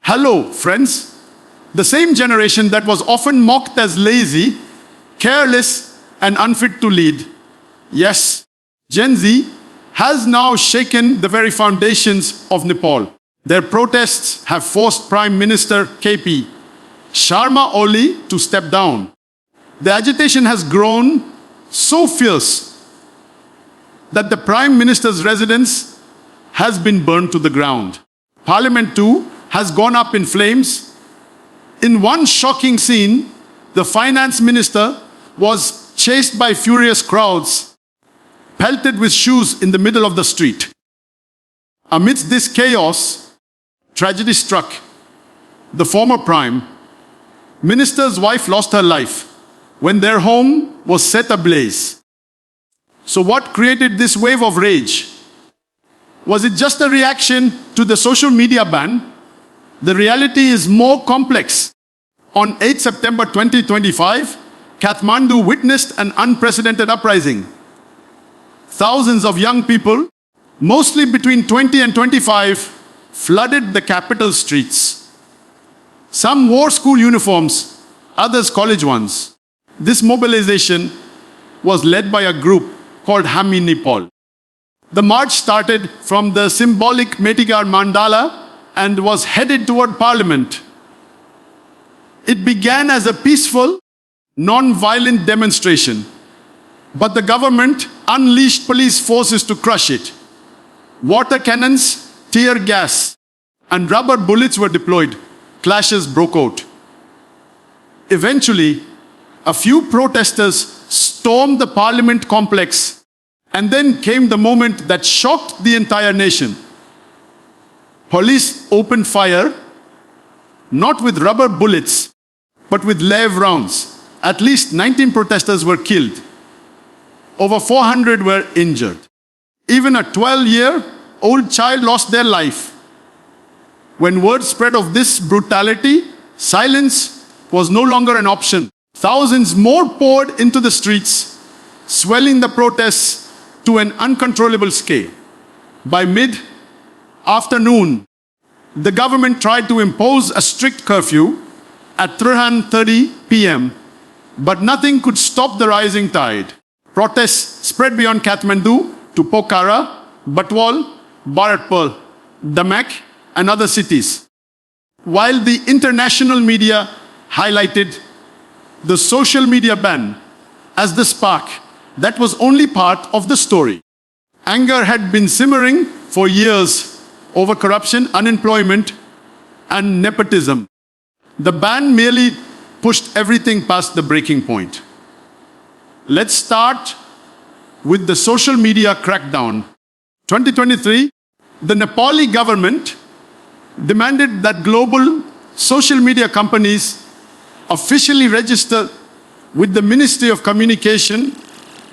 Hello, friends. The same generation that was often mocked as lazy, careless, and unfit to lead. Yes, Gen Z has now shaken the very foundations of Nepal. Their protests have forced Prime Minister KP Sharma Oli to step down. The agitation has grown so fierce that the Prime Minister's residence has been burned to the ground. Parliament too has gone up in flames. In one shocking scene, the finance minister was chased by furious crowds, pelted with shoes in the middle of the street. Amidst this chaos, tragedy struck. The former prime minister's wife lost her life when their home was set ablaze. So what created this wave of rage? Was it just a reaction to the social media ban? The reality is more complex. On 8 September 2025, Kathmandu witnessed an unprecedented uprising. Thousands of young people, mostly between 20 and 25, flooded the capital streets. Some wore school uniforms, others college ones. This mobilization was led by a group called Hami Nepal. The march started from the symbolic Metigar Mandala and was headed toward Parliament. It began as a peaceful, non-violent demonstration, but the government unleashed police forces to crush it. Water cannons, tear gas, and rubber bullets were deployed. Clashes broke out. Eventually, a few protesters stormed the Parliament complex, and then came the moment that shocked the entire nation. Police opened fire, not with rubber bullets, but with live rounds. At least 19 protesters were killed. Over 400 were injured. Even a 12-year-old child lost their life. When word spread of this brutality, silence was no longer an option. Thousands more poured into the streets, swelling the protests to an uncontrollable scale. By mid-afternoon, the government tried to impose a strict curfew at 3:30 p.m., but nothing could stop the rising tide. Protests spread beyond Kathmandu to Pokhara, Batwal, Bharatpur, Damak, and other cities. While the international media highlighted the social media ban as the spark, that was only part of the story. Anger had been simmering for years over corruption, unemployment, and nepotism. The ban merely pushed everything past the breaking point. Let's start with the social media crackdown. 2023, the Nepali government demanded that global social media companies officially register with the Ministry of Communication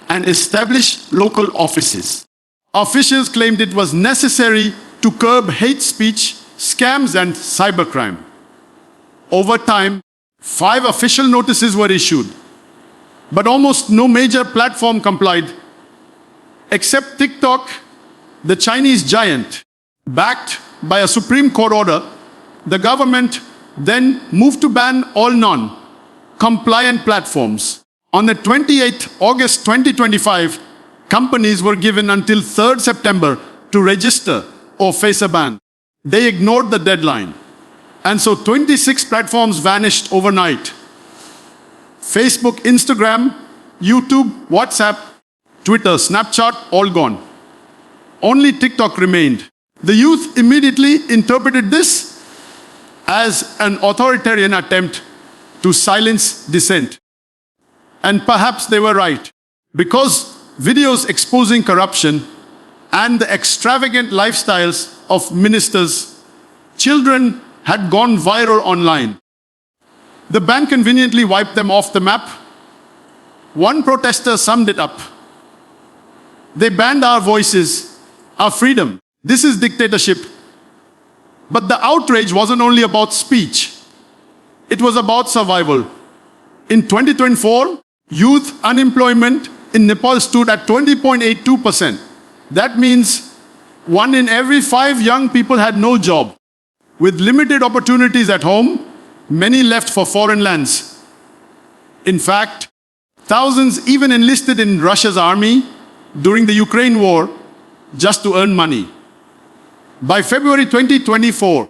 and establish local offices. Officials claimed it was necessary to curb hate speech, scams, and cybercrime. Over time, 5 official notices were issued, but almost no major platform complied, except TikTok, the Chinese giant. Backed by a Supreme Court order, the government then moved to ban all non-compliant platforms. On the 28th August 2025, companies were given until 3rd September to register or face a ban. They ignored the deadline, and so 26 platforms vanished overnight. Facebook, Instagram, YouTube, WhatsApp, Twitter, Snapchat, all gone. Only TikTok remained. The youth immediately interpreted this as an authoritarian attempt to silence dissent. And perhaps they were right, because videos exposing corruption and the extravagant lifestyles of ministers, children had gone viral online. The ban conveniently wiped them off the map. One protester summed it up. They banned our voices, our freedom. This is dictatorship. But the outrage wasn't only about speech. It was about survival. In 2024, youth unemployment in Nepal stood at 20.82%. That means 1 in every 5 young people had no job. With limited opportunities at home, many left for foreign lands. In fact, thousands even enlisted in Russia's army during the Ukraine war just to earn money. By February 2024,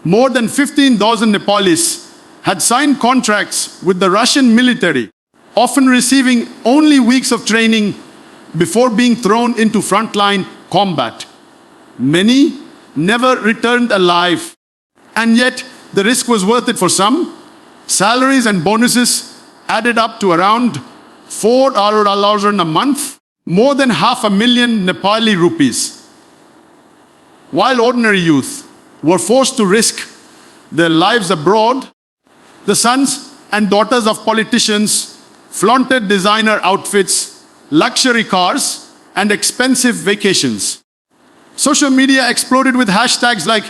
more than 15,000 Nepalis had signed contracts with the Russian military, often receiving only weeks of training before being thrown into frontline combat. Many never returned alive, and yet the risk was worth it for some. Salaries and bonuses added up to around $4,000 a month, more than 500,000 Nepali rupees. While ordinary youth were forced to risk their lives abroad, the sons and daughters of politicians flaunted designer outfits, luxury cars, and expensive vacations. Social media exploded with hashtags like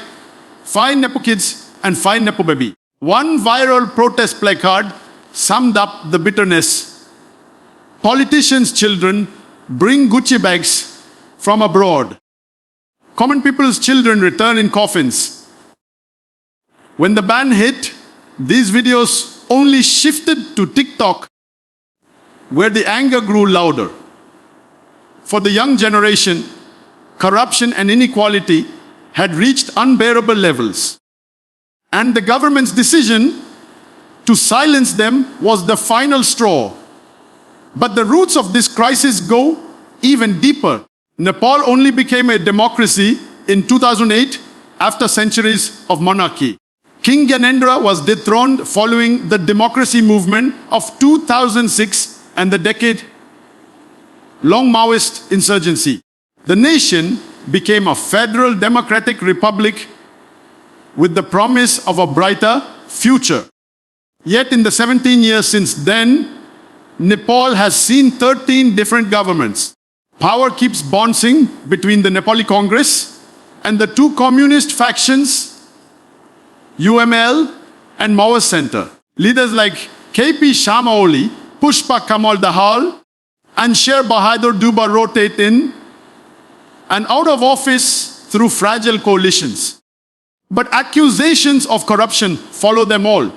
Find Nepo Kids and Find Nepo Baby. One viral protest placard summed up the bitterness. Politicians' children bring Gucci bags from abroad. Common people's children return in coffins. When the ban hit, these videos only shifted to TikTok, where the anger grew louder. For the young generation, corruption and inequality had reached unbearable levels, and the government's decision to silence them was the final straw. But the roots of this crisis go even deeper. Nepal only became a democracy in 2008 after centuries of monarchy. King Gyanendra was dethroned following the democracy movement of 2006 and the decade-long Maoist insurgency. The nation became a federal democratic republic with the promise of a brighter future. Yet in the 17 years since then, Nepal has seen 13 different governments. Power keeps bouncing between the Nepali Congress and the two communist factions, UML and Maoist Center. Leaders like KP Sharma Oli, Pushpa Kamal Dahal, and Sher Bahadur Duba rotate in and out of office through fragile coalitions. But accusations of corruption follow them all.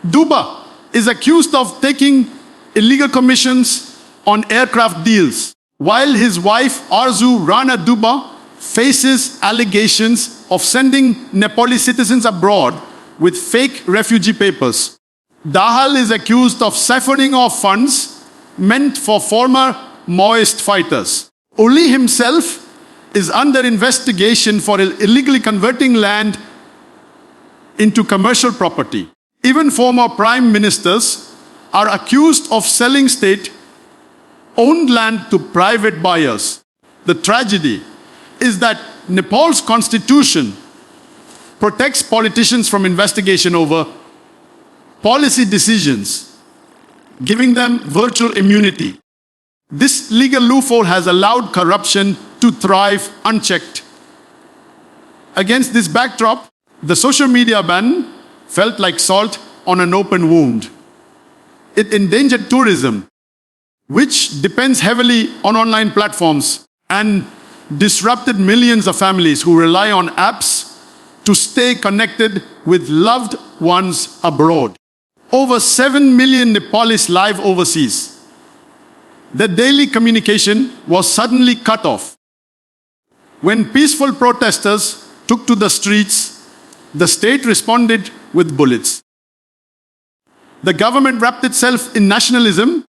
Duba is accused of taking illegal commissions on aircraft deals, while his wife Arzu Rana Duba faces allegations of sending Nepali citizens abroad with fake refugee papers. Dahal is accused of siphoning off funds meant for former Maoist fighters. Oli himself is under investigation for illegally converting land into commercial property. Even former prime ministers are accused of selling state-owned land to private buyers. The tragedy is that Nepal's constitution protects politicians from investigation over policy decisions, giving them virtual immunity. This legal loophole has allowed corruption to thrive unchecked. Against this backdrop, the social media ban felt like salt on an open wound. It endangered tourism, which depends heavily on online platforms, and disrupted millions of families who rely on apps to stay connected with loved ones abroad. Over 7 million Nepalis live overseas. Their daily communication was suddenly cut off. When peaceful protesters took to the streets, the state responded with bullets. The government wrapped itself in nationalism,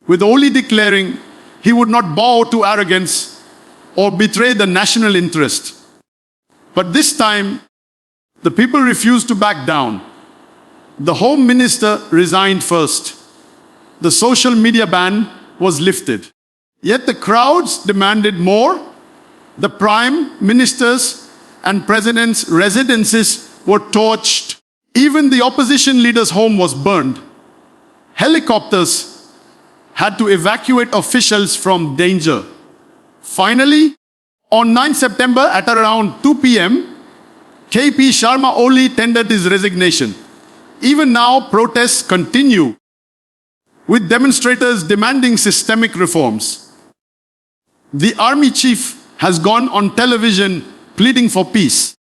with Oli declaring he would not bow to arrogance or betray the national interest. But this time, the people refused to back down. The Home Minister resigned first. The social media ban was lifted. Yet the crowds demanded more. The Prime Minister's and President's residences were torched. Even the opposition leader's home was burned. Helicopters had to evacuate officials from danger. Finally, on 9 September at around 2 p.m., KP Sharma Oli tendered his resignation. Even now, protests continue, with demonstrators demanding systemic reforms. The army chief has gone on television pleading for peace.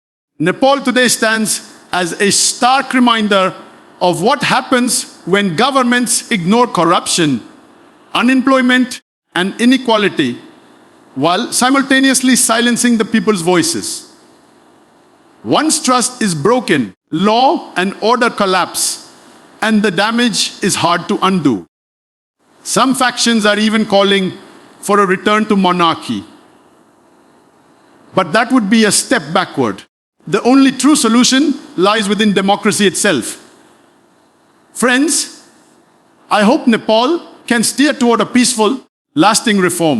Nepal today stands as a stark reminder of what happens when governments ignore corruption, unemployment, and inequality while simultaneously silencing the people's voices. Once trust is broken, law and order collapse, and the damage is hard to undo. Some factions are even calling for a return to monarchy. But that would be a step backward. The only true solution lies within democracy itself. Friends, I hope Nepal can steer toward a peaceful, lasting reform.